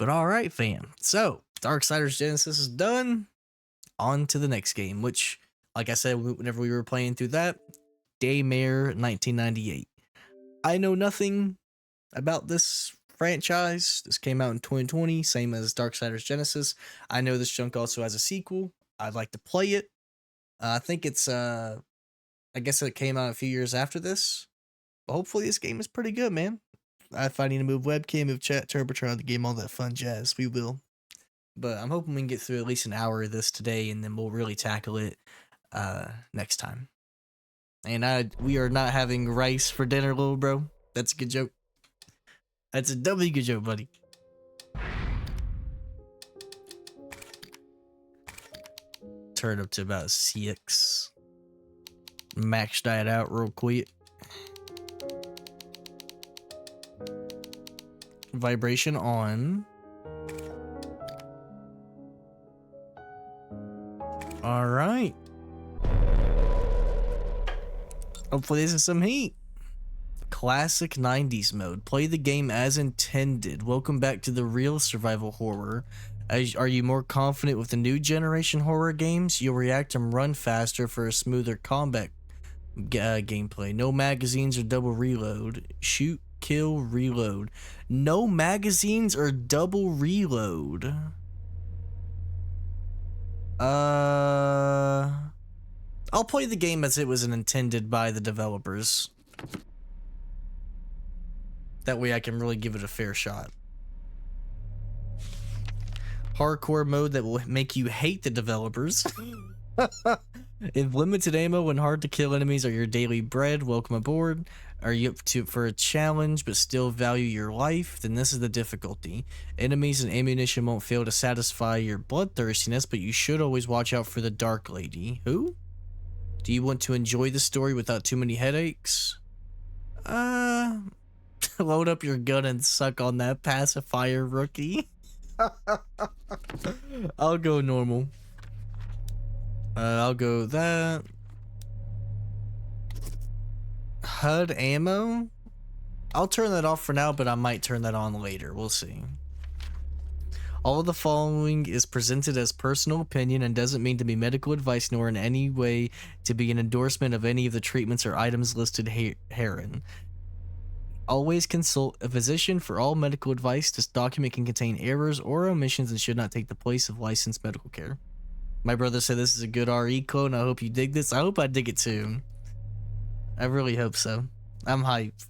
But all right, fam. So Darksiders Genesis is done. On to the next game, which, like I said, whenever we were playing through that, Daymare 1998. I know nothing about this franchise. This came out in 2020, same as Darksiders Genesis. I know this junk also has a sequel. I'd like to play it. I think it's I guess it came out a few years after this. But hopefully this game is pretty good, man. If I need to move webcam, move chat, turbotron the game, all that fun jazz, we will. But I'm hoping we can get through at least an hour of this today, and then we'll really tackle it next time. And we are not having rice for dinner, little bro. That's a good joke. That's a doubly good joke, buddy. Turn up to about 6. Max that out real quick. Vibration on. All right. Hopefully this is some heat. Classic 90s mode. Play the game as intended. Welcome back to the real survival horror. Are you more confident with the new generation horror games? You'll react and run faster for a smoother combat gameplay. No magazines or double reload. Shoot, kill, reload. No magazines or double reload. I'll play the game as it was intended by the developers. That way I can really give it a fair shot. Hardcore mode that will make you hate the developers. If limited ammo and hard to kill enemies are your daily bread, welcome aboard. Are you up for a challenge but still value your life? Then this is the difficulty. Enemies and ammunition won't fail to satisfy your bloodthirstiness, but you should always watch out for the Dark Lady. Who? Do you want to enjoy the story without too many headaches? Load up your gun and suck on that pacifier, rookie. I'll go normal. I'll go that. HUD ammo? I'll turn that off for now, but I might turn that on later. We'll see. All of the following is presented as personal opinion and doesn't mean to be medical advice nor in any way to be an endorsement of any of the treatments or items listed herein. Always consult a physician for all medical advice. This document can contain errors or omissions and should not take the place of licensed medical care. My brother said this is a good RE clone. I hope you dig this. I hope I dig it too. I really hope so. I'm hyped.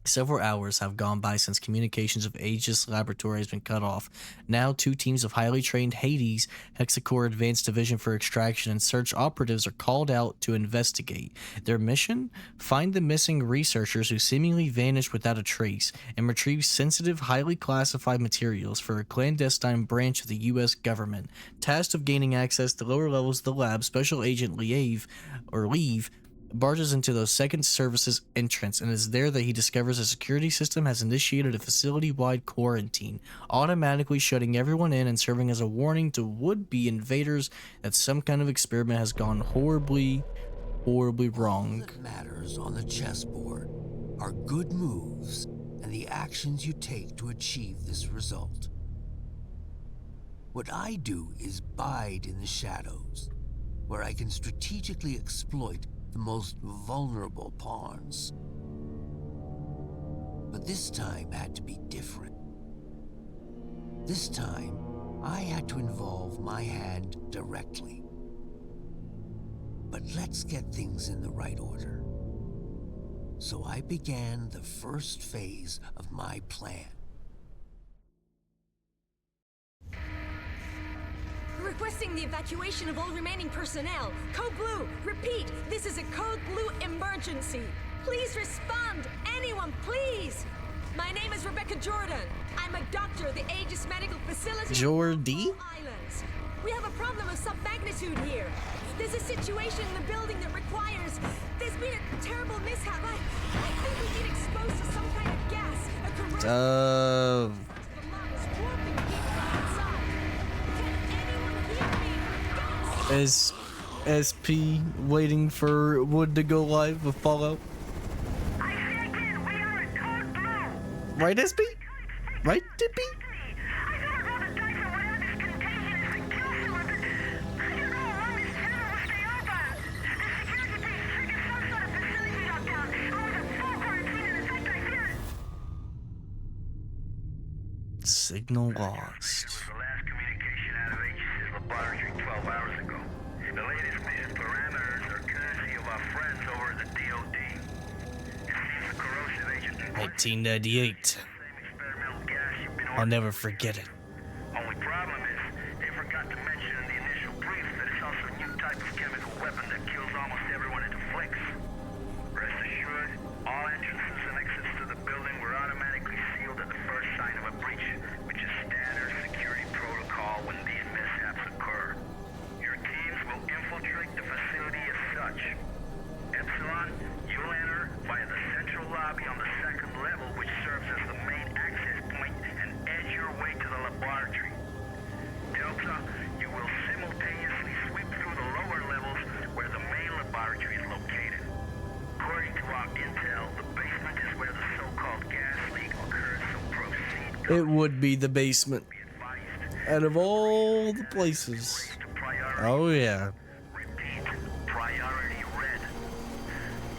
Several hours have gone by since communications of Aegis Laboratory has been cut off. Now, 2 teams of highly trained Hades, Hexacore Advanced Division for Extraction, and Search operatives are called out to investigate. Their mission? Find the missing researchers who seemingly vanished without a trace, and retrieve sensitive, highly classified materials for a clandestine branch of the U.S. government. Tasked with gaining access to lower levels of the lab, Special Agent Leave barges into the second service's entrance, and is there that he discovers a security system has initiated a facility-wide quarantine, automatically shutting everyone in and serving as a warning to would-be invaders that some kind of experiment has gone horribly wrong. All that matters on the chessboard are good moves and the actions you take to achieve this result. What I do is bide in the shadows, where I can strategically exploit the most vulnerable pawns. But this time had to be different. This time, I had to involve my hand directly. But let's get things in the right order. So I began the first phase of my plan. Requesting the evacuation of all remaining personnel. Code Blue, repeat, this is a Code Blue emergency. Please respond, anyone, please. My name is Rebecca Jordan. I'm a doctor at the Aegis Medical Facility. Jordy? Islands. We have a problem of some magnitude here. There's a situation in the building that requires... There's been a terrible mishap. I think we've been exposed to some kind of gas. A corrosion. Is SP waiting for Wood to go live with Fallout? I say again, we are at Code Blue. Right, SP? Right, SP? Signal This lost. was the last communication out of H's laboratory 12 hours ago. The latest mission parameters are courtesy of our friends over at the DOD. It seems the corrosive agent in question 1998. is the same experimental gas you've been I'll ordering. never forget it. Only problem is, they forgot to mention in the initial brief that it's also a new type of chemical weapon that kills almost everyone it afflicts. Rest assured, all entrances and exits to the building were automatically sealed at the first sign of a breach, which is standard security protocol when these mishaps occur. Your teams will infiltrate the facility as such. Epsilon, you'll enter via the central lobby on the second level, which serves as the main access point, and edge your way to the laboratory. Delta, you will simultaneously sweep through the lower levels where the main laboratory is located. According to our intel, the basement is where the so-called gas leak occurred, so proceed It would be the basement. advised. Out of all the places. To priority, Oh yeah. repeat, priority red.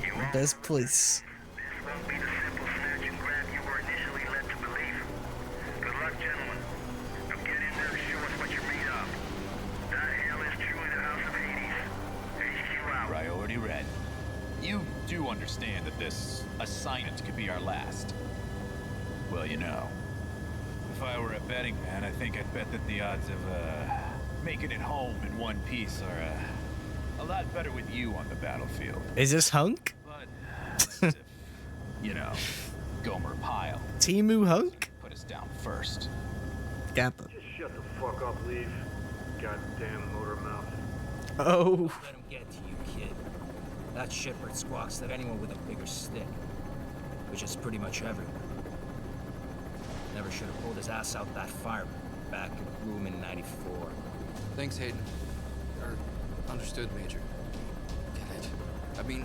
You all Best place. This won't be the simple snatch and grab you were initially led to believe. Good luck, gentlemen. Now get in there and show us what you're made of. That hell is truly the House of Hades. HQ out. Priority red. You do understand that this assignment could be our last. Well, you know, if I were a betting man, I think I'd bet that the odds of making it home in one piece are a lot better with you on the battlefield. Is this Hunk? But that's if, you know, Gomer Pyle Timu Hunk? put us down first. Kappa. Just shut the fuck up, leave. Goddamn motor mouth. Oh. Let him get to you, kid. That shitbird squawks at anyone with a bigger stick, which is pretty much everyone. Never should have pulled his ass out that fireman back in room in 94. Thanks, Hayden. Understood, Major. Damn it. I mean,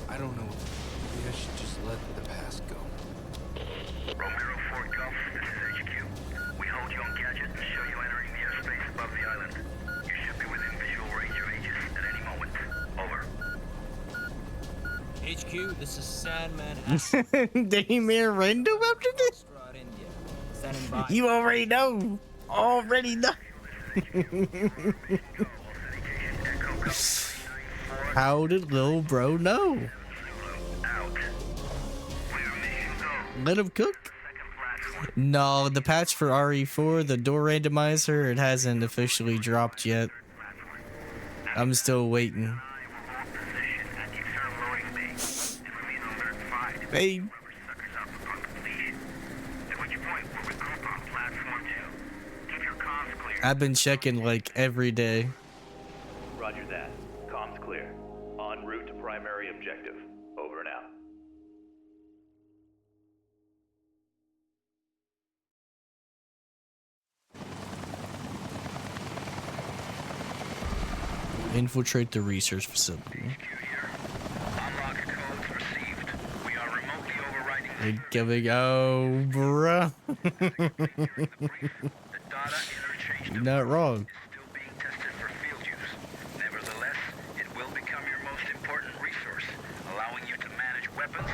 I don't know. Maybe I should just let the past go. Romero Fort Gulf, this is HQ. We hold you on gadget and show you entering the airspace above the island. You should be within visual range of Aegis at any moment. Over. HQ, this is Sandman Daymare random after this? Astrad, India. Standing by. You already know. Already know. How did Lil Bro know? Let him cook? No, the patch for RE4, the door randomizer, it hasn't officially dropped yet. I'm still waiting. Babe. I've been checking like every day. Roger that. Comms clear. En route to primary objective. Over and out. Infiltrate the research facility. Unlock codes received. We are remotely overriding Here we go, bruh. the data interchange You're not wrong. is still being tested for field use. Nevertheless, it will become your most important resource, allowing you to manage weapons.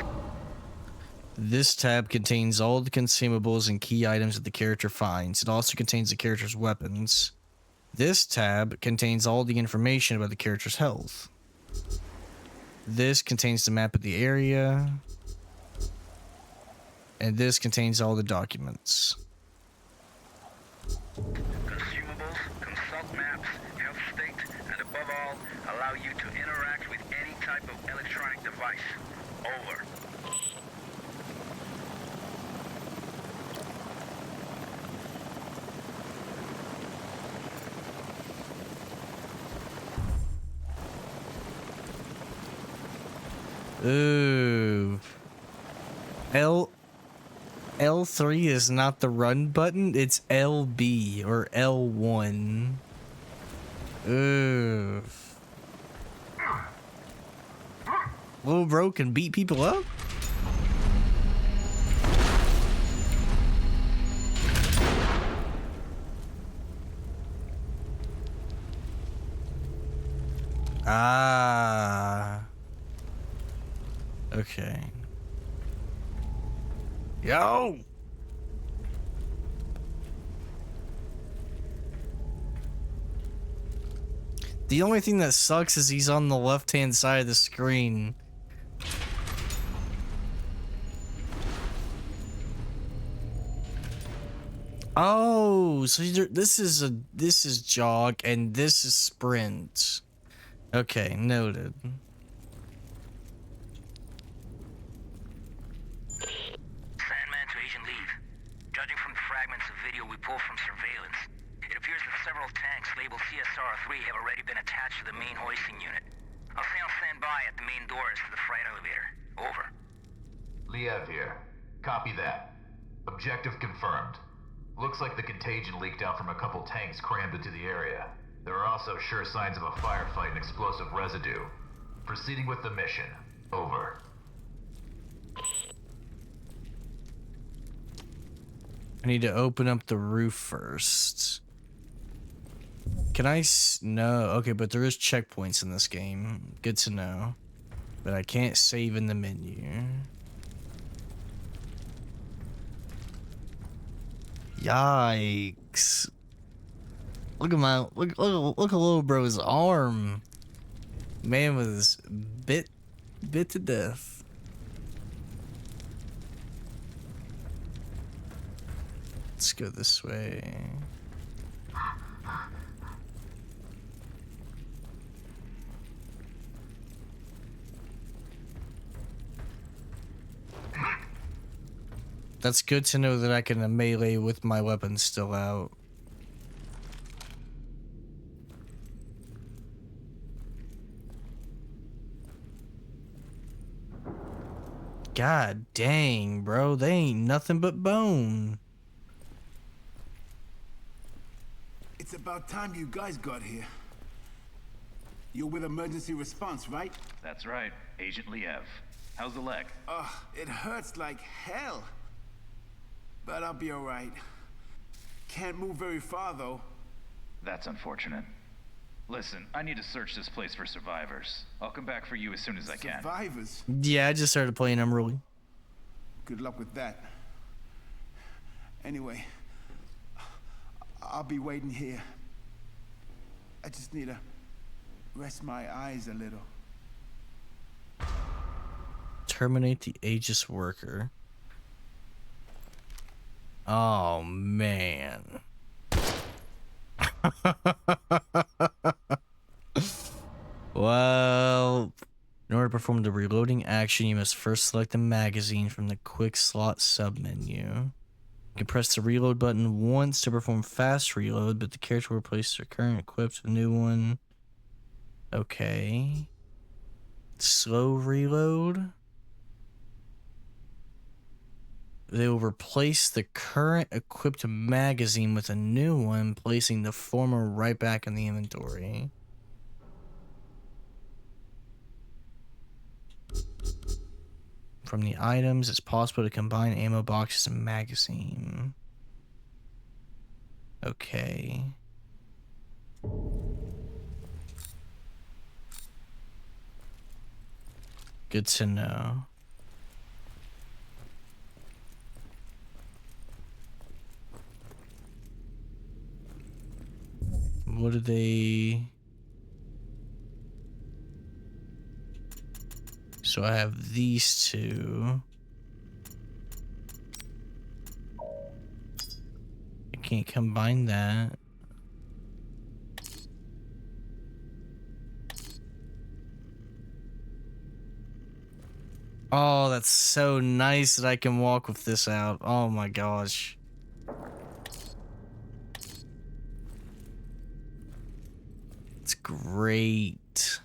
This tab contains all the consumables and key items that the character finds. It also contains the character's weapons. This tab contains all the information about the character's health. This contains the map of the area. And this contains all the documents. Consumables, consult maps, health state, and above all, allow you to interact with any type of electronic device. Over. Ooh. L3 is not the run button, it's LB or L1. Ooh. Little bro can beat people up? Ah. Okay. Yo! The only thing that sucks is he's on the left-hand side of the screen. Oh, so this is jog and this is sprint. Okay, noted. Sandman to Agent Leave. Judging from the fragments of video we pulled from surveillance, it appears that several tanks labeled CSR-3 have already been attached to the main hoisting unit. I'll stay on standby at the main doors to the freight elevator. Over. Liev here. Copy that. Objective confirmed. Looks like the contagion leaked out from a couple tanks crammed into the area. There are also sure signs of a firefight and explosive residue. Proceeding with the mission. Over. I need to open up the roof first. Can I no, okay, but there is checkpoints in this game. Good to know. But I can't save in the menu. Yikes. Look at my look at little bro's arm. Man was bit to death. Let's go this way. That's good to know that I can melee with my weapon still out. God dang, bro. They ain't nothing but bone. It's about time you guys got here. You're with emergency response, right? That's right, Agent Liev. How's the leg? Ugh, it hurts like hell. But I'll be alright. Can't move very far, though. That's unfortunate. Listen, I need to search this place for survivors. I'll come back for you as soon as I can. Survivors? Yeah, I just started playing Emerald. Good luck with that. Anyway, I'll be waiting here. I just need to rest my eyes a little. Terminate the Aegis worker. Oh, man. Well, in order to perform the reloading action, you must first select the magazine from the quick slot submenu. You can press the reload button once to perform fast reload, but the character will replace their current equipped with a new one. Okay. Slow reload. They will replace the current equipped magazine with a new one, placing the former right back in the inventory. From the items, it's possible to combine ammo boxes and magazine. Okay. Good to know. What do they... So I have these two. I can't combine that. Oh, that's so nice that I can walk with this out. Oh my gosh. It's great.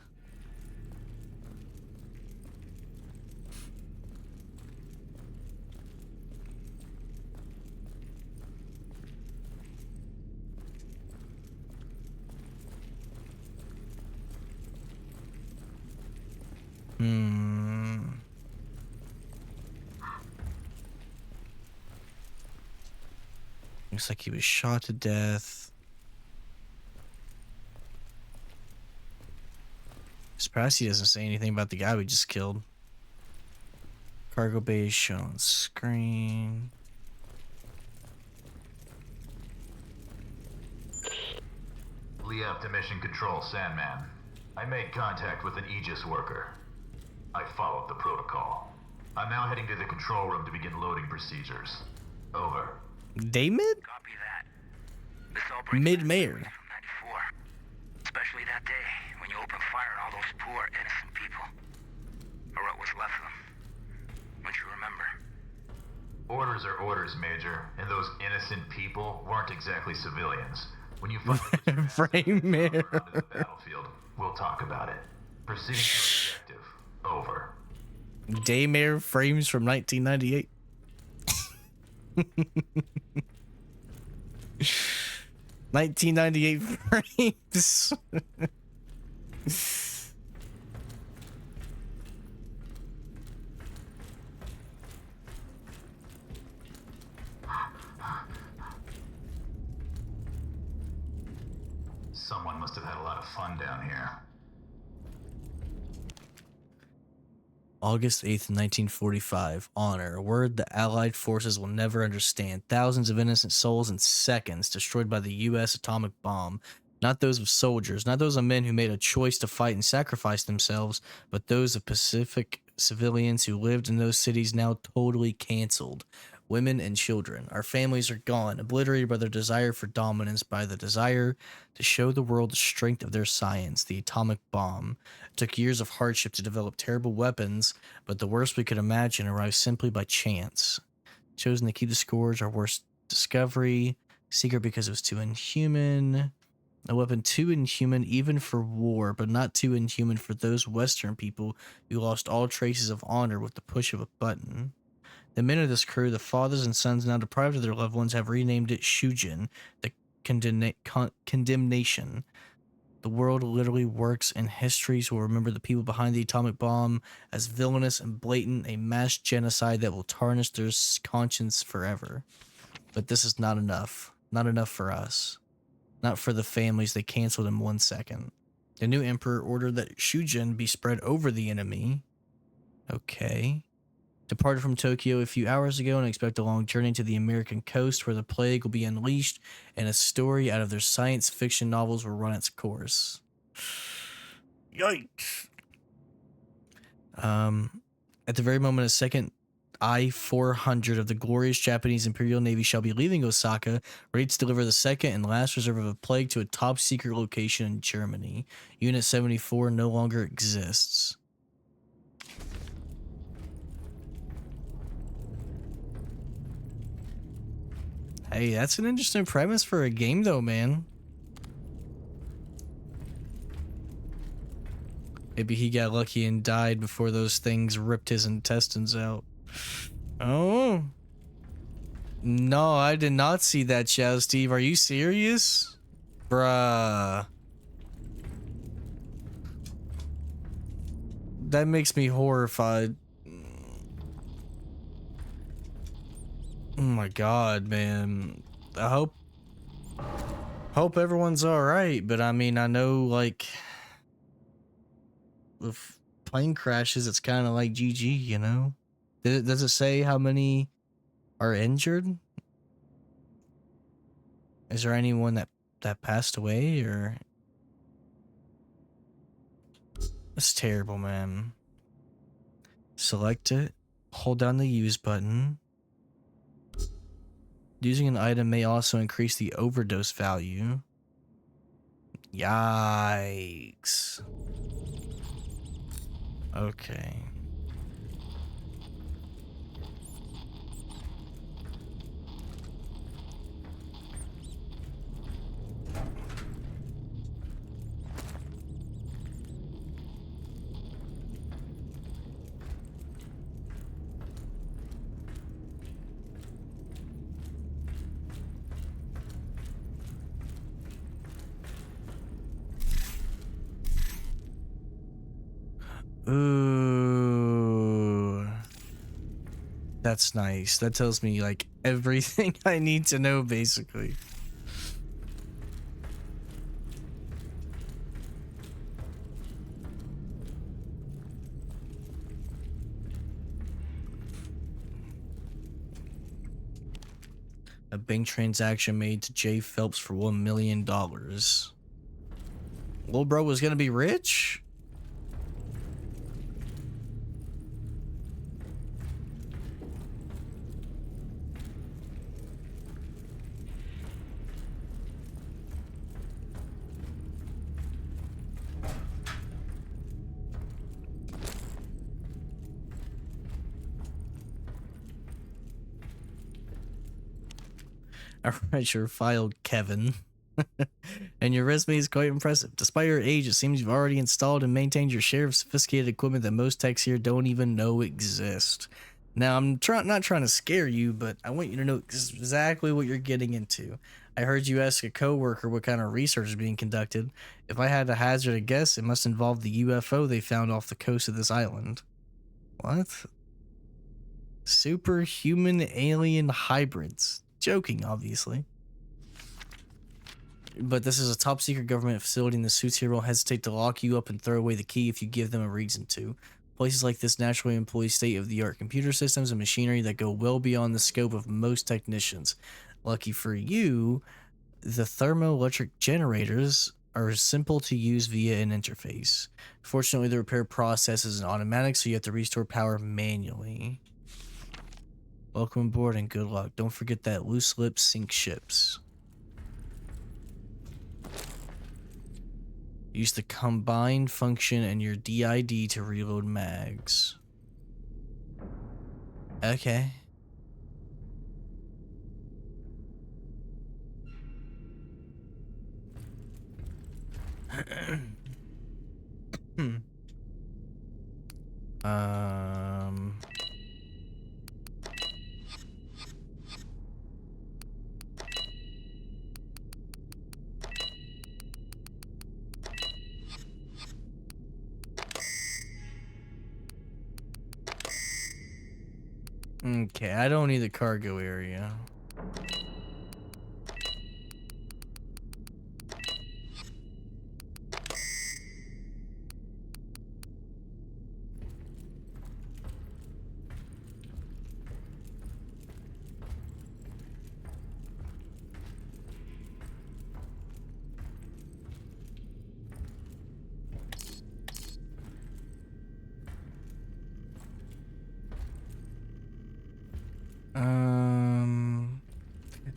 Looks like he was shot to death. Surprised he doesn't say anything about the guy we just killed. Cargo bay is shown on screen. Liev Staff to Mission Control, Sandman. I made contact with an Aegis worker. I followed the protocol. I'm now heading to the control room to begin loading procedures. Over. Daymare? Copy that. This all brings Mid-Mare. from 94. Especially that day when you opened fire on all those poor innocent people. Or what was left of them. Don't you remember? Orders are orders, Major, and those innocent people weren't exactly civilians. When you finally get your Frame mirror. onto the battlefield, we'll talk about it. Proceeding to objective. Over. Daymare frames from 1998. 1998 frames. Someone must have had a lot of fun down here. August 8th, 1945. Honor. A word the Allied forces will never understand. Thousands of innocent souls in seconds destroyed by the U.S. atomic bomb. Not those of soldiers, not those of men who made a choice to fight and sacrifice themselves, but those of Pacific civilians who lived in those cities now totally canceled. Women and children. Our families are gone, obliterated by their desire for dominance, by the desire to show the world the strength of their science, the atomic bomb. It took years of hardship to develop terrible weapons, but the worst we could imagine arrived simply by chance. Chosen to keep the scores, our worst discovery. Secret because it was too inhuman. A weapon too inhuman even for war, but not too inhuman for those Western people who lost all traces of honor with the push of a button. The men of this crew, the fathers and sons now deprived of their loved ones, have renamed it Shujin, the condemnation. The world literally works, and histories will remember the people behind the atomic bomb as villainous and blatant, a mass genocide that will tarnish their conscience forever. But this is not enough. Not enough for us. Not for the families they canceled in 1 second. The new emperor ordered that Shujin be spread over the enemy. Okay. Departed from Tokyo a few hours ago and expect a long journey to the American coast where the plague will be unleashed and a story out of their science fiction novels will run its course. Yikes. At the very moment, a second I-400 of the glorious Japanese Imperial Navy shall be leaving Osaka, ready to deliver the second and last reserve of a plague to a top-secret location in Germany. Unit 74 no longer exists. Hey, that's an interesting premise for a game, though, man. Maybe he got lucky and died before those things ripped his intestines out. Oh. No, I did not see that, Shadow Steve. Are you serious? Bruh. That makes me horrified. Oh my god, man. I hope everyone's alright, but I mean, I know, like, with plane crashes, it's kind of like GG, you know? Does it say how many are injured? Is there anyone that passed away, or? It's terrible, man. Select it, hold down the use button. Using an item may also increase the overdose value. Yikes. Okay. Ooh. That's nice. That tells me, like, everything I need to know, basically. A bank transaction made to Jay Phelps for $1 million. Little bro was gonna be rich? I read your file, Kevin. And your resume is quite impressive. Despite your age, it seems you've already installed and maintained your share of sophisticated equipment that most techs here don't even know exist. Now, I'm not trying to scare you, but I want you to know exactly what you're getting into. I heard you ask a coworker what kind of research is being conducted. If I had to hazard a guess, it must involve the UFO they found off the coast of this island. What? Superhuman alien hybrids. Joking, obviously. But this is a top secret government facility, and the suits here won't hesitate to lock you up and throw away the key if you give them a reason to. Places like this naturally employ state-of-the-art computer systems and machinery that go well beyond the scope of most technicians. Lucky for you, the thermoelectric generators are simple to use via an interface. Fortunately, the repair process isn't automatic, so you have to restore power manually. Welcome aboard and good luck. Don't forget that loose lips sink ships. Use the combine function and your DID to reload mags. Okay. Okay, I don't need the cargo area.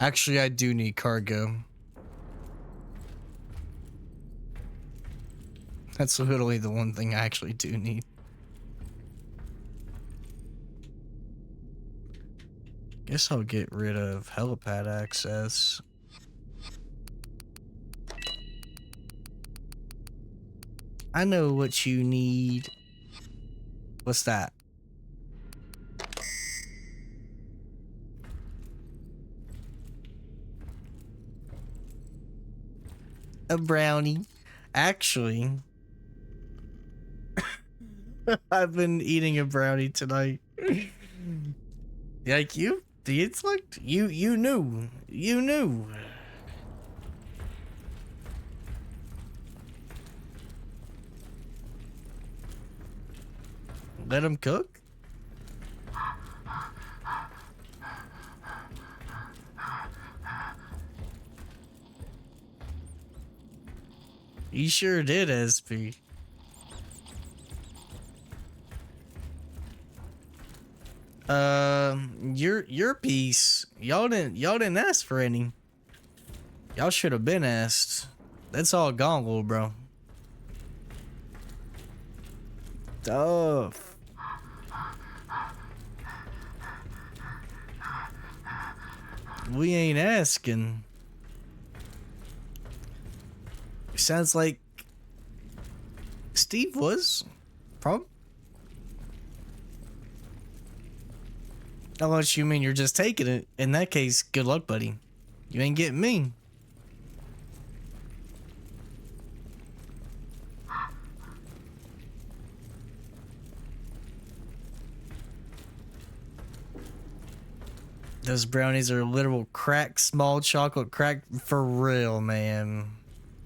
Actually, I do need cargo. That's literally the one thing I actually do need. Guess I'll get rid of helipad access. I know what you need. What's that? A brownie. Actually, I've been eating a brownie tonight. Like you, the intellect? You knew. You knew. Let him cook? You sure did, SP. Your piece. Y'all didn't ask for any. Y'all should have been asked. That's all gone, little bro. Tough. We ain't asking. Sounds like Steve was. Probably. Unless you mean you're just taking it. In that case, good luck, buddy. You ain't getting me. Those brownies are literal crack, small chocolate crack for real, man.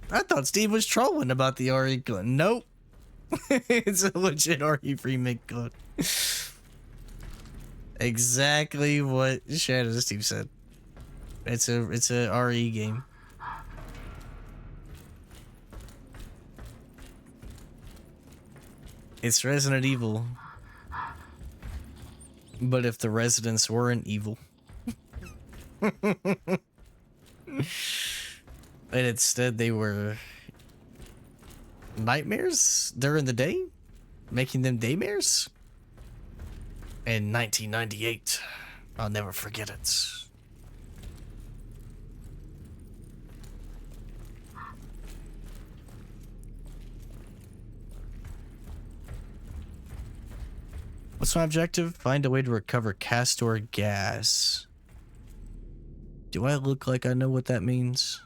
I thought Steve was trolling about the RE gun. Nope. It's a legit RE free mint gun. Exactly what Shadow Steve said. It's a RE game. It's Resident Evil. But if the residents weren't evil. And instead they were nightmares during the day, making them daymares. In 1998, I'll never forget it. What's my objective? Find a way to recover castor gas. Do I look like I know what that means?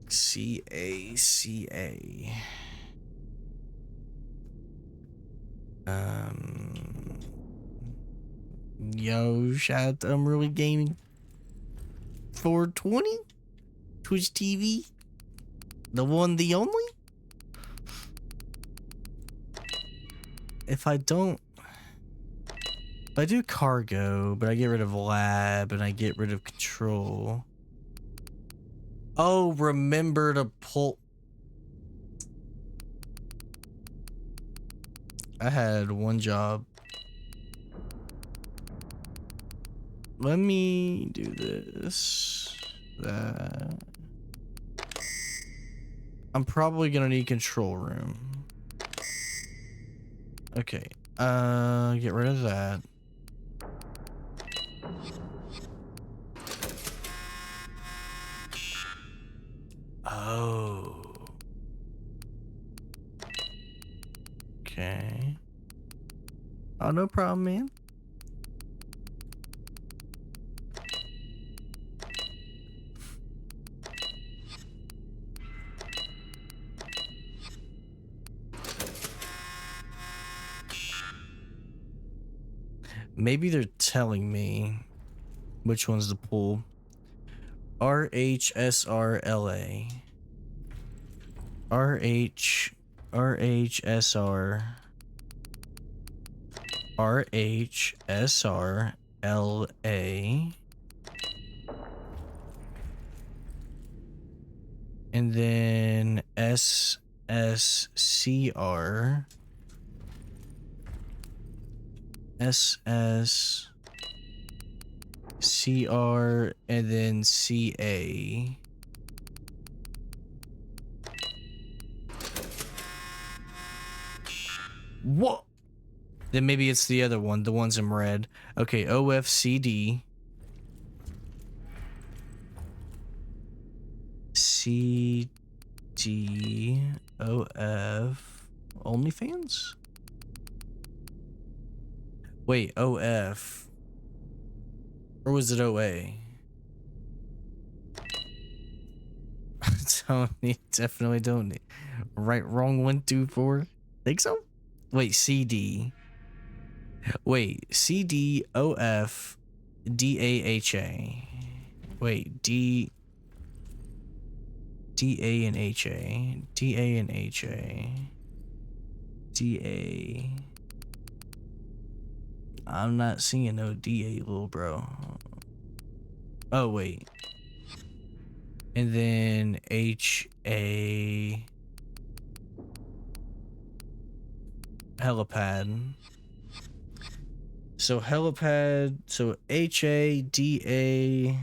C-A-C-A. Yo, shout out to Unruly Gaming. 420? Twitch TV? The one, the only? If I do cargo, but I get rid of lab and I get rid of control. Oh, remember to pull. I had one job. Let me do this. That. I'm probably gonna need control room. Okay. Get rid of that. Oh. Okay. Oh, no problem, man. Maybe they're telling me which one's to pull. RHSRLA. RHSR. RHSRLA. And then SSCR. SSCR and then CA. What? Then maybe it's the other one, the ones in red. Okay, OFCD. CDOF. OnlyFans? Wait, OF. Or was it OA? Don't need, definitely don't need. Right, wrong, 1, 2, 4. Think so? Wait, CD. Wait, CDOF DAHA. Wait, DA and HA. DA and HA. DA. I'm not seeing no DA, little bro. Oh, wait. And then HA. Helipad. So helipad. So HADA.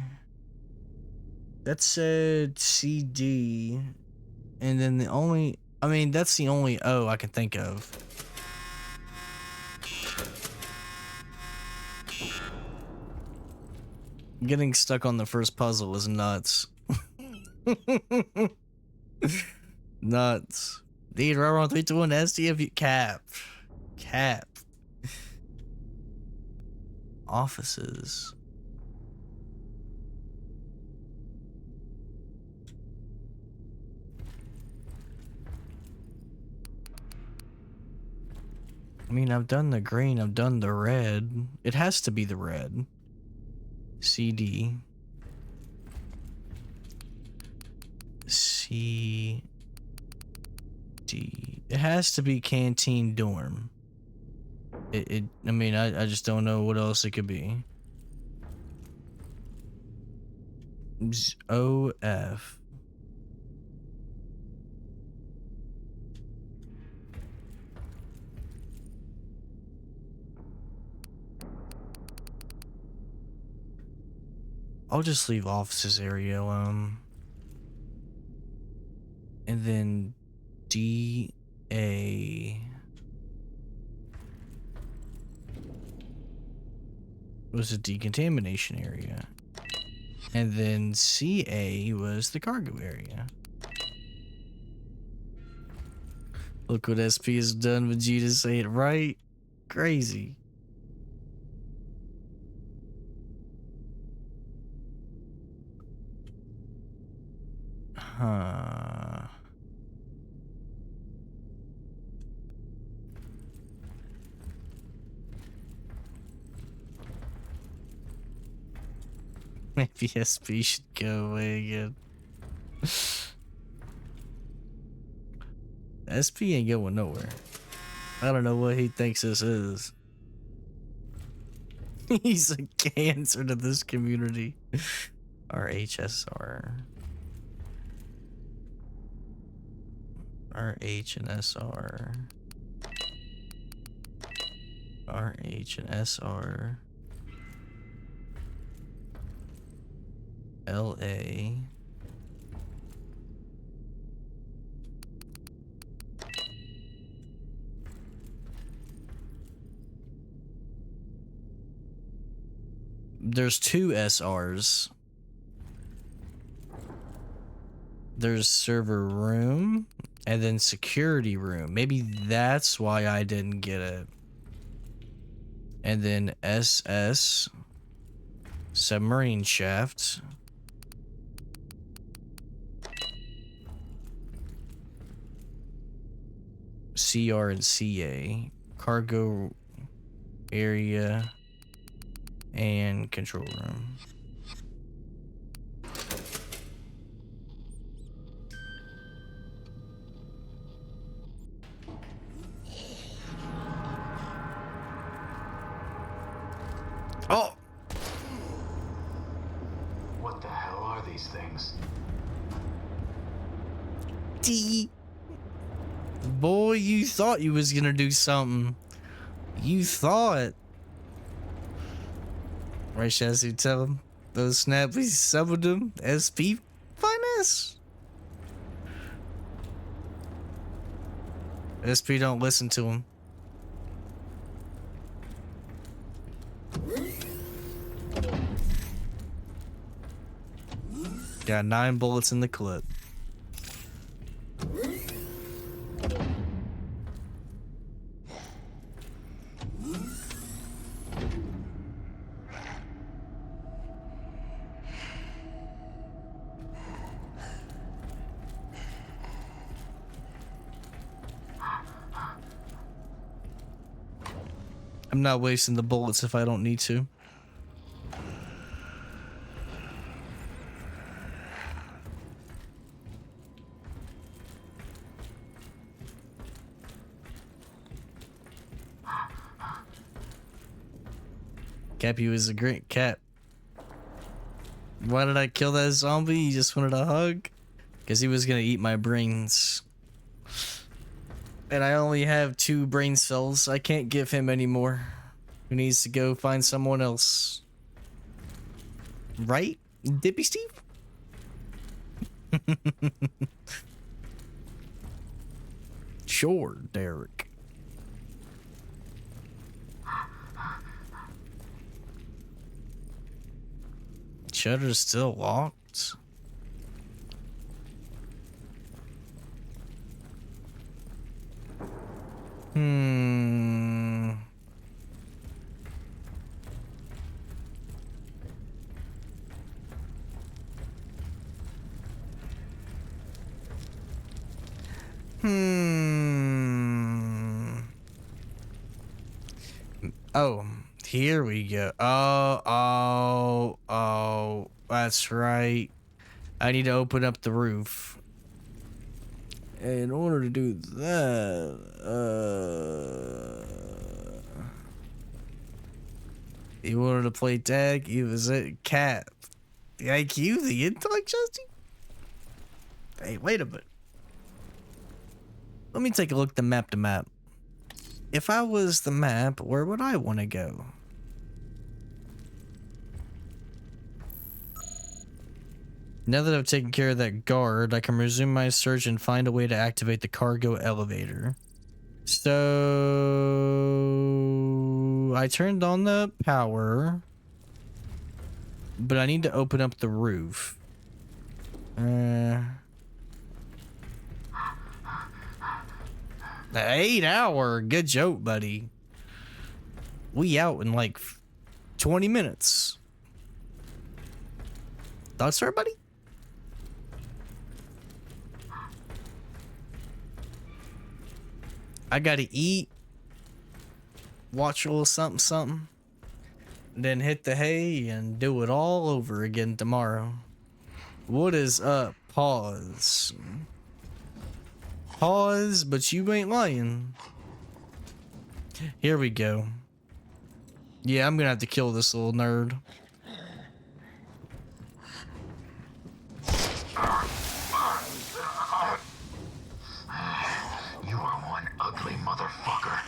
That said CD. And then the only. I mean, that's the only O I can think of. Getting stuck on the first puzzle is nuts. Nuts. Dude, right on 3, 2, 1, SDF cap. Cap. Offices. I mean, I've done the green, I've done the red. It has to be the red. CD. CD. It has to be canteen dorm. I mean, I just don't know what else it could be. OF. I'll just leave offices area alone. And then DA was a decontamination area. And then CA was the cargo area. Look what SP has done, Vegeta, say it right. Crazy. Huh. Maybe SP should go away again. SP ain't going nowhere. I don't know what he thinks this is. He's a cancer to this community. RHSR. RH and SR. RH and SR. LA. There's two SRs. There's server room and then security room. Maybe that's why I didn't get it. And then SS submarine shaft. CR and CA cargo area and control room. Oh! What the hell are these things? D. Boy, you thought you was gonna do something. You thought. Right, Shazzy, tell him. Those snappies summoned him. SP finest. SP don't listen to him. Got 9 bullets in the clip. I'm not wasting the bullets if I don't need to. Cappy was a great cat. Why did I kill that zombie? He just wanted a hug? Because he was gonna eat my brains. And I only have 2 brain cells. I can't give him any more. Who needs to go find someone else? Right? Dippy Steve? Sure, Derek. Shutter's still locked. Oh, here we go. Oh, that's right. I need to open up the roof. In order to do that, you wanted to play tag? He was a cat. The IQ, the intellect, Justy? Hey, wait a minute. Let me take a look at the map to map. If I was the map, where would I want to go? Now that I've taken care of that guard, I can resume my search and find a way to activate the cargo elevator. So I turned on the power, but I need to open up the roof. The 8 hour, good joke, buddy. We out in like 20 minutes. Thoughts, sir, buddy? I gotta eat, watch a little something, something, then hit the hay and do it all over again tomorrow. What is up? Pause. Pause, but you ain't lying. Here we go. Yeah, I'm gonna have to kill this little nerd. You are one ugly motherfucker.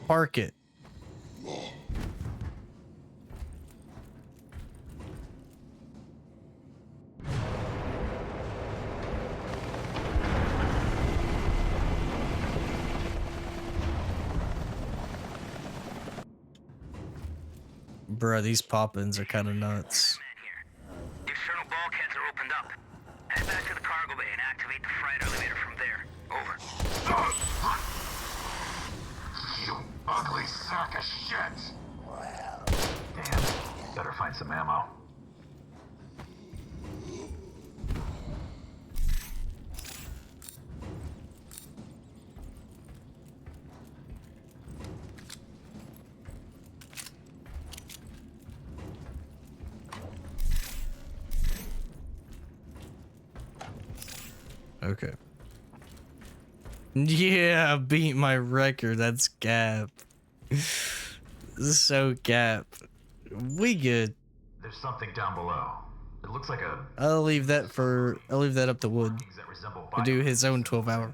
Park it. Bruh, these pop-ins are kind of nuts. The external bulkheads are opened up. Head back to the cargo bay and activate the freight elevator from there. Over. You ugly sack of shit. Damn, better find some ammo. Okay. Yeah, beat my record. That's cap. So cap. We good. There's something down below. It looks like a... I'll leave that up to Wood that resemble to do his own 12 hour.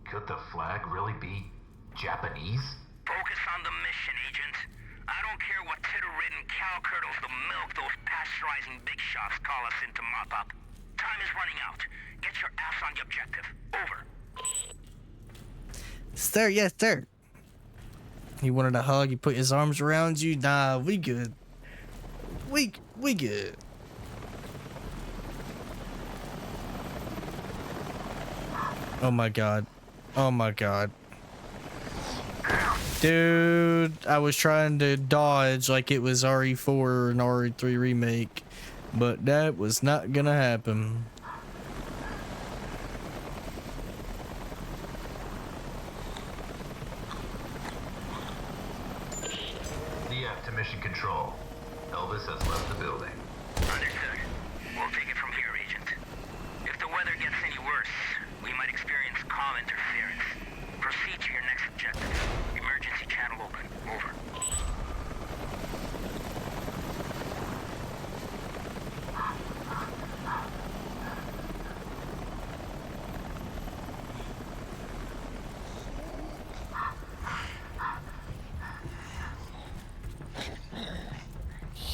Could the flag really be Japanese? Focus on the mission, Agent. I don't care what titter-ridden cow curdles the milk those pasteurizing big shots call us in to mop up. Time is running out. Get your ass on the objective. Over. Sir, yes, sir. He wanted a hug. He put his arms around you. Nah, we good. We good. Oh my god. Oh my god. Dude, I was trying to dodge like it was RE4 and RE3 remake, but that was not gonna happen. DF to mission control. Elvis has left the building. Understood. We'll take it from here, Agent. If the weather gets any worse, we might experience comm interference. Proceed to your next objective. Emergency channel open. Over.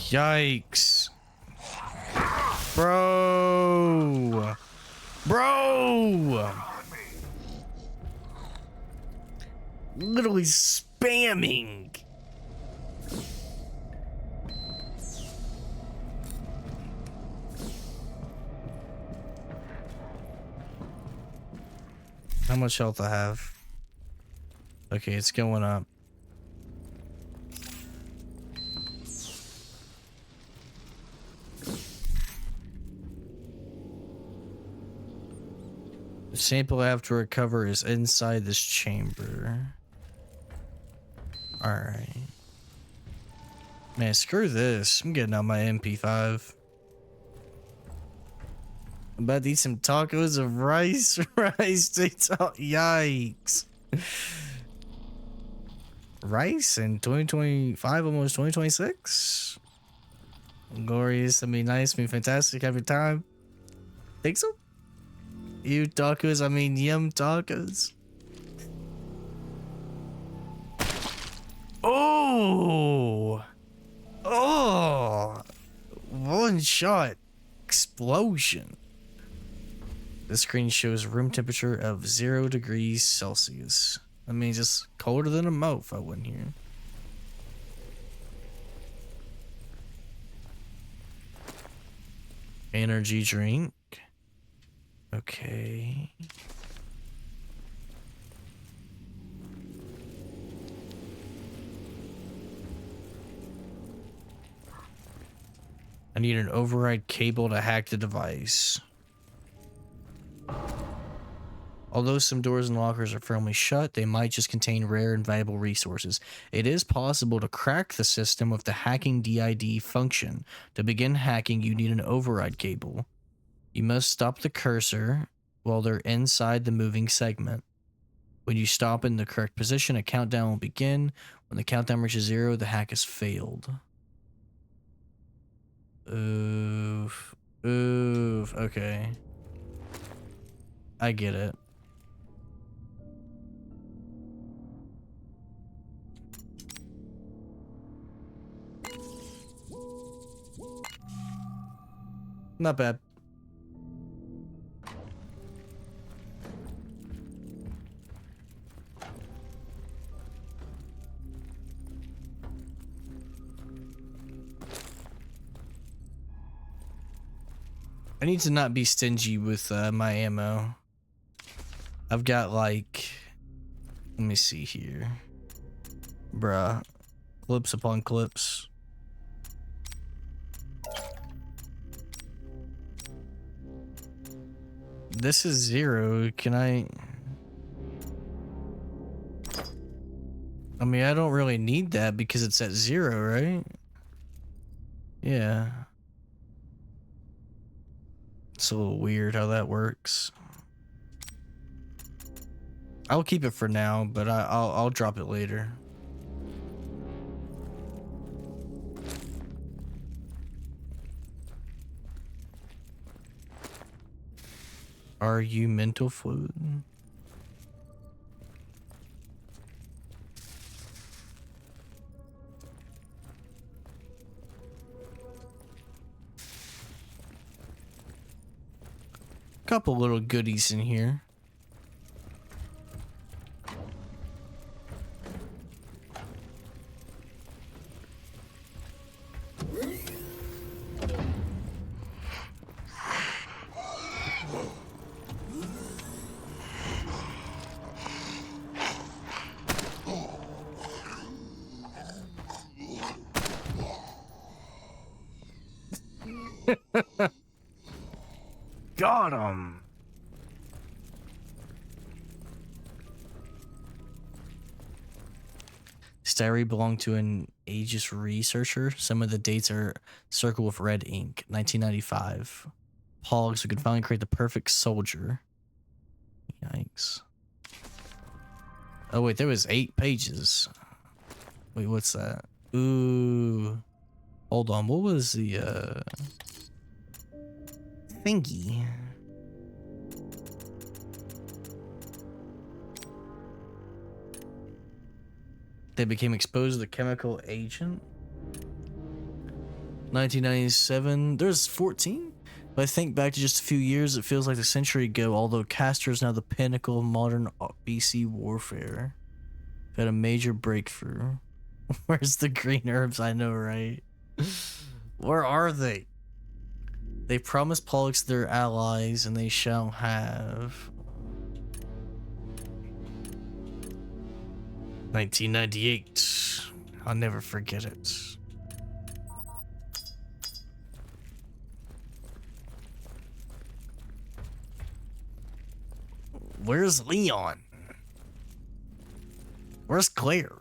Yikes. Bro. Bro. Literally spamming. How much health I have? Okay, it's going up. The sample I have to recover is inside this chamber. Alright. Man, screw this. I'm getting out my MP5. I'm about to eat some tacos of rice. Yikes. Rice in 2025, almost 2026? Glorious. I mean, nice. I mean, fantastic. Have your time. Think so? Ew tacos. I mean, yum tacos. Oh! Oh! Oh! One shot explosion. The screen shows room temperature of 0 degrees Celsius. I mean, just colder than a mofo in here. Energy drink. Okay. I need an override cable to hack the device. Although some doors and lockers are firmly shut, they might just contain rare and valuable resources. It is possible to crack the system with the hacking DID function. To begin hacking, you need an override cable. You must stop the cursor while they're inside the moving segment. When you stop in the correct position, a countdown will begin. When the countdown reaches 0, the hack has failed. Oof. Oof. Okay. I get it. Not bad. I need to not be stingy with my ammo. I've got like, let me see here. Bruh. Clips upon clips. This is 0. Can I mean, I don't really need that because it's at 0, right? Yeah. It's a little weird how that works. I'll keep it for now, but I'll drop it later. Are you mental fluid? Couple little goodies in here. Got him. This diary belonged to an Aegis researcher. Some of the dates are circled with red ink. 1995. Pogs, we could finally create the perfect soldier. Yikes. Oh wait, there was 8 pages. Wait, what's that? Ooh. Hold on, what was the thingy? They became exposed to the chemical agent. 1997. There's 14? But I think back to just a few years, it feels like a century ago, although Castor is now the pinnacle of modern BC warfare. We've had a major breakthrough. Where's the green herbs? I know, right? Where are they? They promised Pollux their allies, and they shall have. 1998. I'll never forget it. Where's Leon? Where's Claire?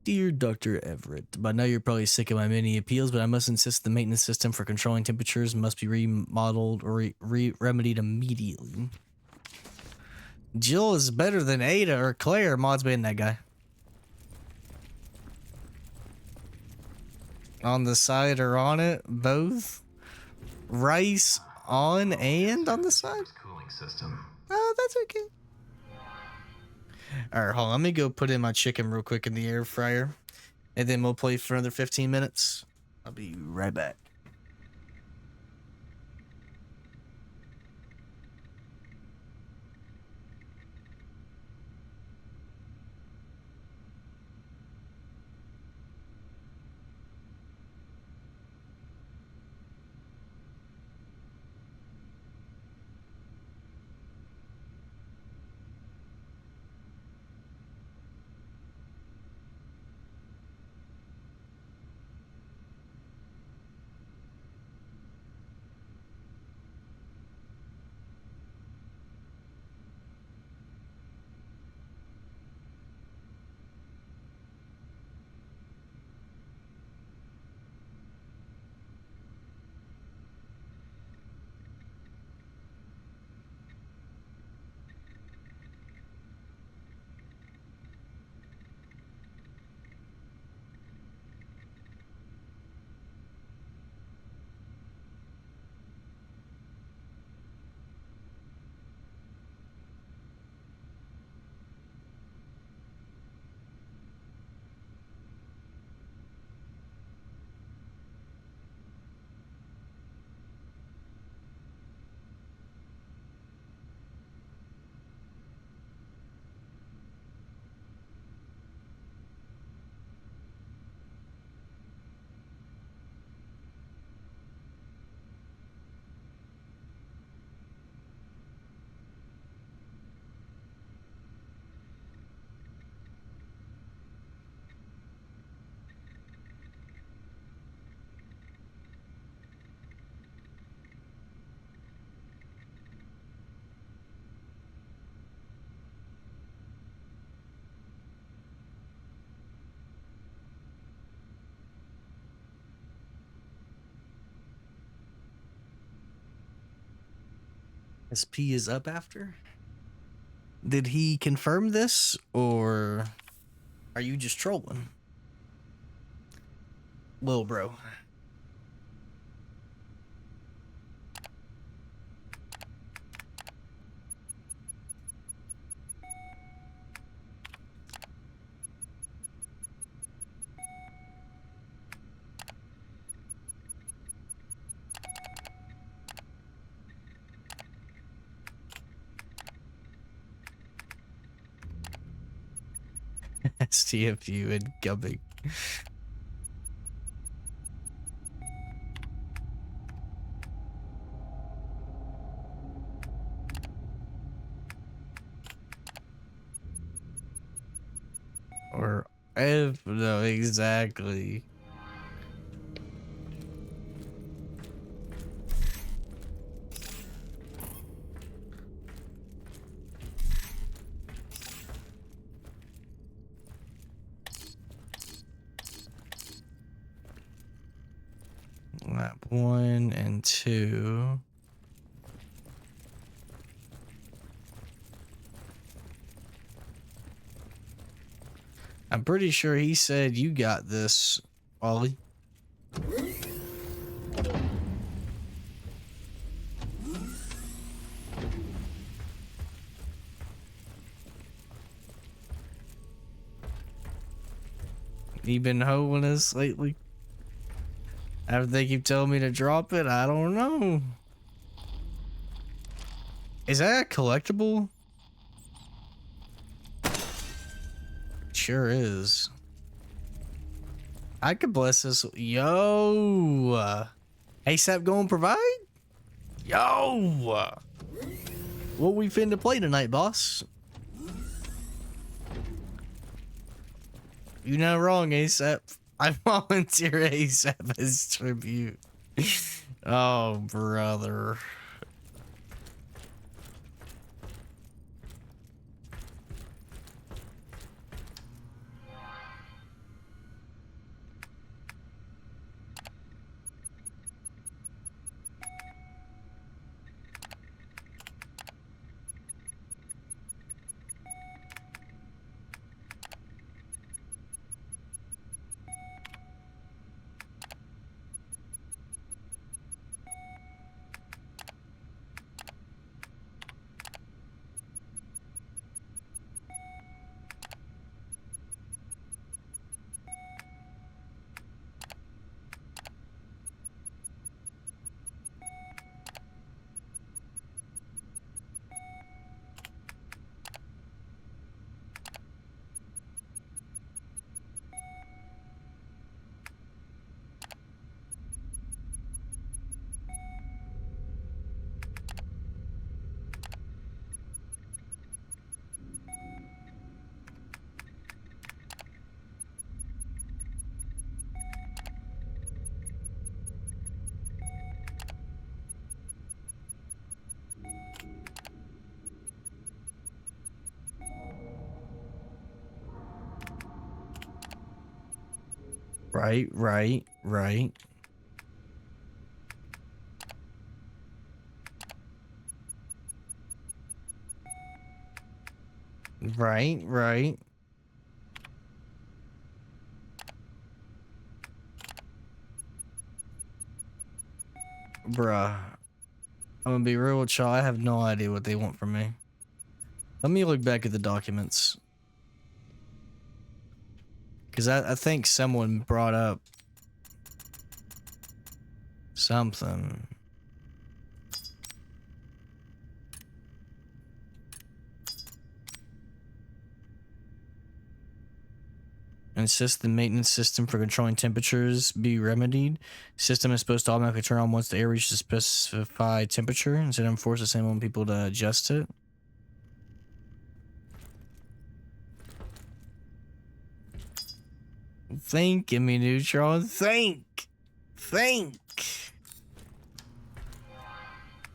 Dear Dr. Everett, by now you're probably sick of my many appeals, but I must insist the maintenance system for controlling temperatures must be remodeled or remedied immediately. Jill is better than Ada or Claire. Mod's been that guy. On the side or on it? Both? Rice on and on the side? Cooling system. Oh, that's okay. All right, hold on. Let me go put in my chicken real quick in the air fryer, and then we'll play for another 15 minutes. I'll be right back. SP is up after? Did he confirm this, or are you just trolling? Lil bro. STFU and gubbing. Or if no, exactly. Lap 1 and 2. I'm pretty sure he said you got this, Ollie. You been hoeing us lately? After they keep telling me to drop it, I don't know. Is that a collectible? Sure is. I could bless this. Yo. ASAP gonna provide? Yo. What we finna play tonight, boss? You're not wrong, ASAP. I volunteer ASAP as tribute. Oh, brother. Right, right, right. Right, right. Bruh. I'm gonna be real with y'all. I have no idea what they want from me. Let me look back at the documents. Because I think someone brought up something. Insist the maintenance system for controlling temperatures be remedied. System is supposed to automatically turn on once the air reaches a specified temperature instead of enforce the same on people to adjust it. Think, give me neutron. Think.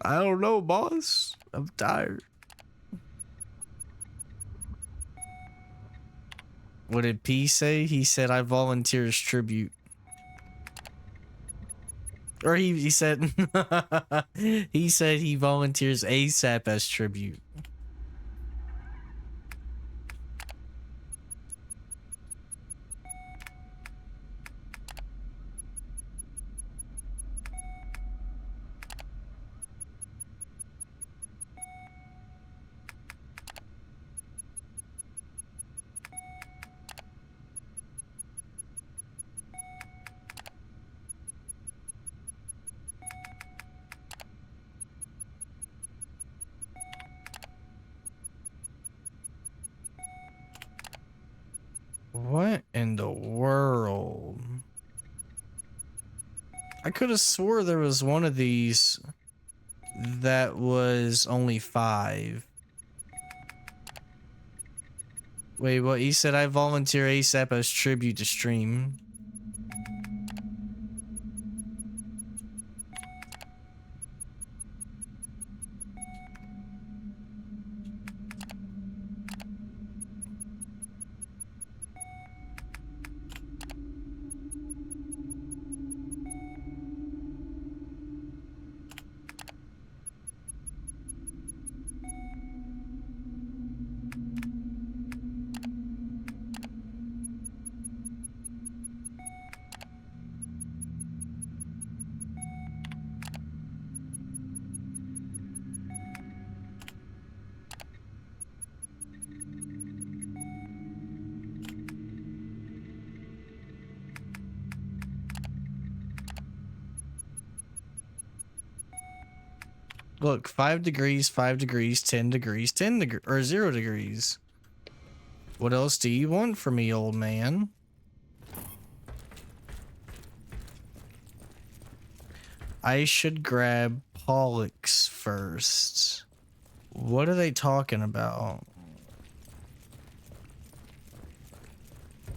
I don't know, boss. I'm tired. What did P say? He said, I volunteer as tribute. Or he said, he said he volunteers ASAP as tribute. What in the world? I could have swore there was one of these that was only 5. Wait, what? He said I volunteer ASAP as tribute to stream. Look, 5 degrees, 5 degrees, 10 degrees, 10 degrees, or 0 degrees. What else do you want from me, old man? I should grab Pollux first. What are they talking about?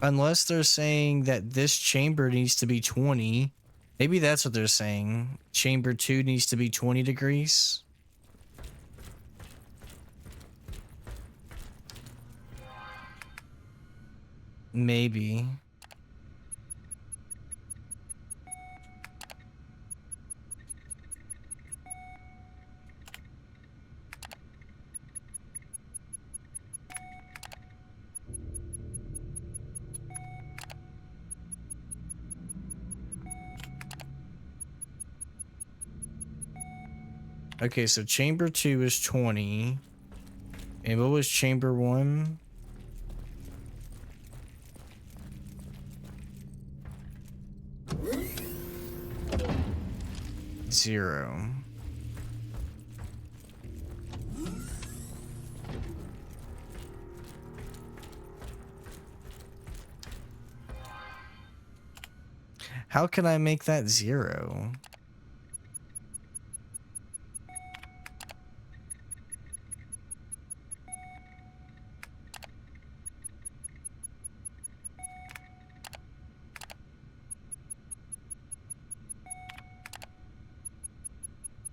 Unless they're saying that this chamber needs to be 20. Maybe that's what they're saying. Chamber 2 needs to be 20 degrees. Maybe. Okay, so chamber 2 is 20. And what was chamber 1? Zero. How can I make that 0?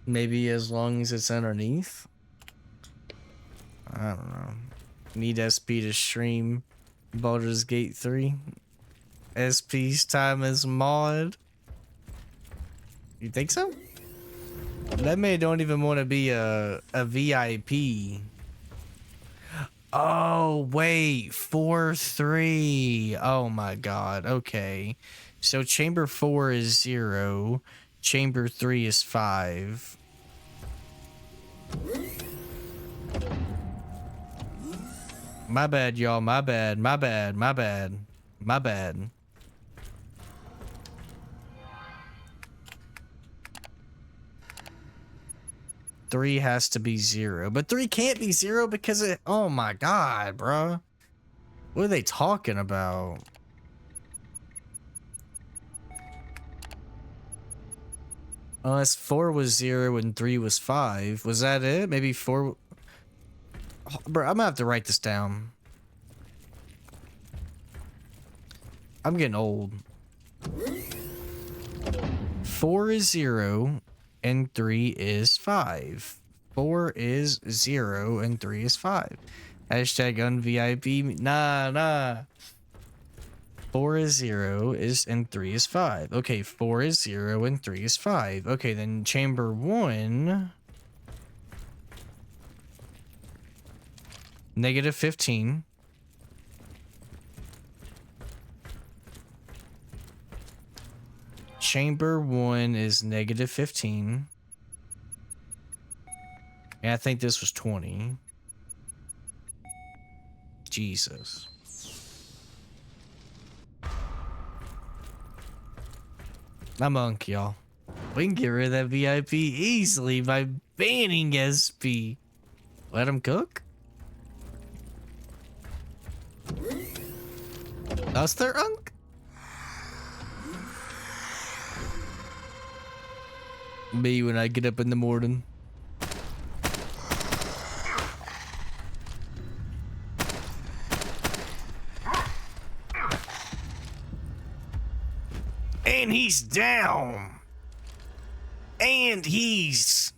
Maybe as long as it's underneath? I don't know. Need SP to stream Baldur's Gate 3? SP's time as mod. You think so? That man don't even want to be a VIP. Oh, wait. 4-3. Oh my god. Okay. So chamber 4 is 0. Chamber 3 is 5. My bad, y'all. My bad. My bad. My bad. My bad. Three has to be 0, but 3 can't be 0 because it. Oh my god, bruh. What are they talking about? Unless 4 was 0 and 3 was 5. Was that it? Maybe 4. Oh, bro, I'm gonna have to write this down. I'm getting old. 4 is 0 and 3 is 5. 4 is 0 and 3 is 5. Hashtag unVIP. Nah. 4 is 0 and 3 is 5. Okay, 4 is 0 and 3 is 5. Okay, then chamber 1. Negative 15. Chamber 1 is negative 15. And I think this was 20. Jesus. I'm unk, y'all. We can get rid of that VIP easily by banning SP. Let him cook? That's their unk? Me when I get up in the morning. And he's down. And he's...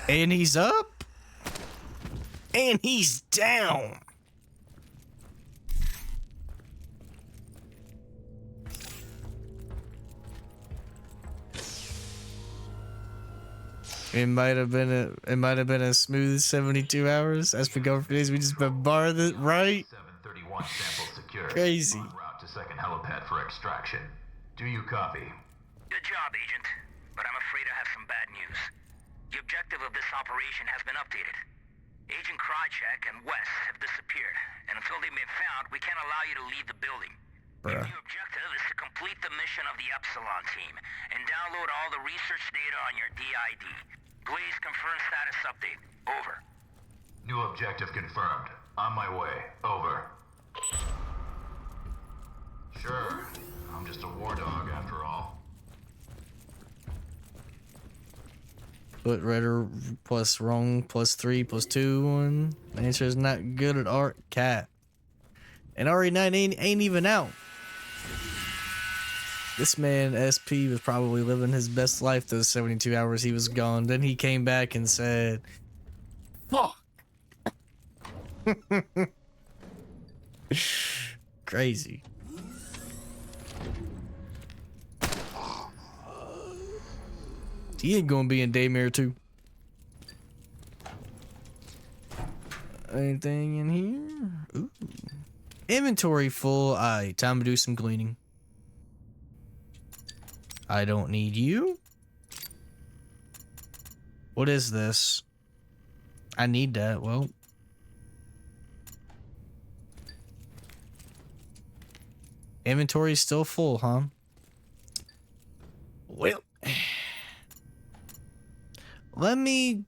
And he's up. And he's down. It might have been a smooth 72 hours. As we go for days, we just bombard it, right? 731 sample secure. Crazy. En route to second helipad for extraction. Do you copy? Good job, Agent. But I'm afraid I have some bad news. The objective of this operation has been updated. Agent Krychek and Wes have disappeared, and until they've been found, we can't allow you to leave the building. Bruh. The objective is to complete the mission of the Epsilon team and download all the research data on your DID. Please confirm status update. Over. New objective confirmed. On my way. Over. Sure. I'm just a war dog after all. Put redder plus wrong plus 3 plus 2 1. The answer is not good at art cat. And RE9 ain't even out. This man SP was probably living his best life those 72 hours he was gone. Then he came back and said, "Fuck." Crazy. He ain't gonna be in Daymare too. Anything in here? Ooh. Inventory full. Alright, time to do some cleaning. I don't need you. What is this? I need that. Well. Inventory's still full, huh? Well. Let me...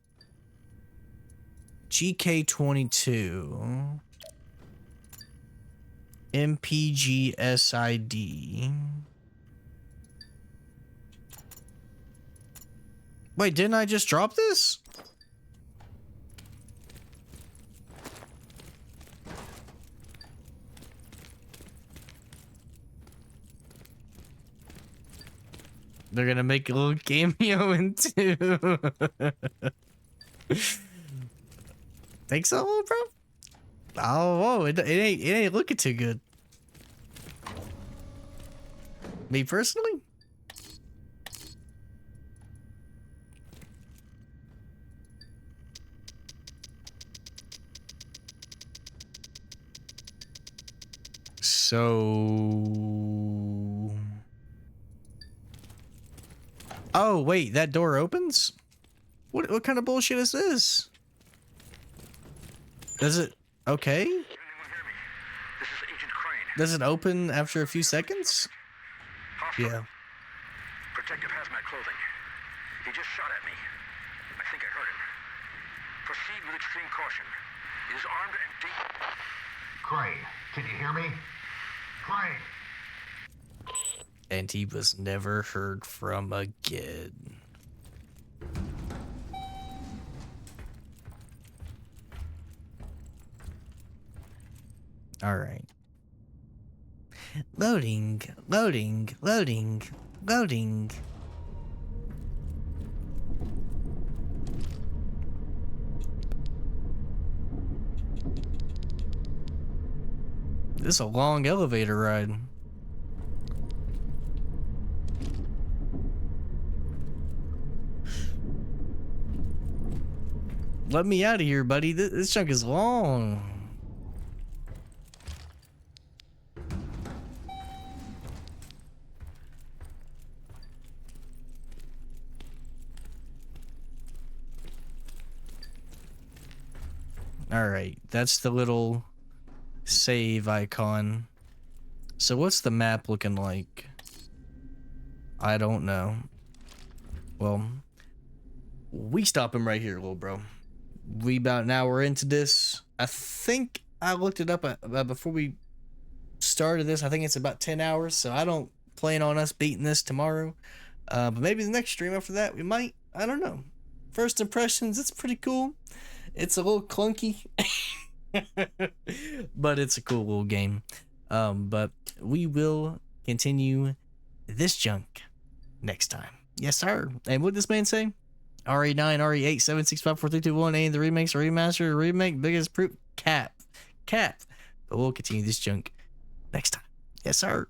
GK22. MPGSID. Wait, didn't I just drop this? They're gonna make a little cameo in two. Think so, bro? Oh, whoa, it ain't looking too good. Me personally? So... Oh, wait, that door opens? What kind of bullshit is this? Does it... Okay? This is Agent Crane. Does it open after a few seconds? Hostile. Yeah. Protective hazmat clothing. He just shot at me. I think I heard him. Proceed with extreme caution. He is armed and deep. Crane, can you hear me? Crane! And he was never heard from again. All right. Loading, loading, loading, loading. This is a long elevator ride. Let me out of here, buddy. This chunk is long. All right, that's the little save icon. So what's the map looking like? I don't know. Well, we stop him right here, little bro. We about an hour into this. I think I looked it up before we started this. I think it's about 10 hours, so I don't plan on us beating this tomorrow. But maybe the next stream after that, we might. I don't know. First impressions, it's pretty cool. It's a little clunky, but it's a cool little game. But we will continue this junk next time. Yes, sir. And what did this man say? RE9, RE8, 7654321, and the remakes, remaster, remake, biggest proof, cap. But we'll continue this junk next time. Yes, sir.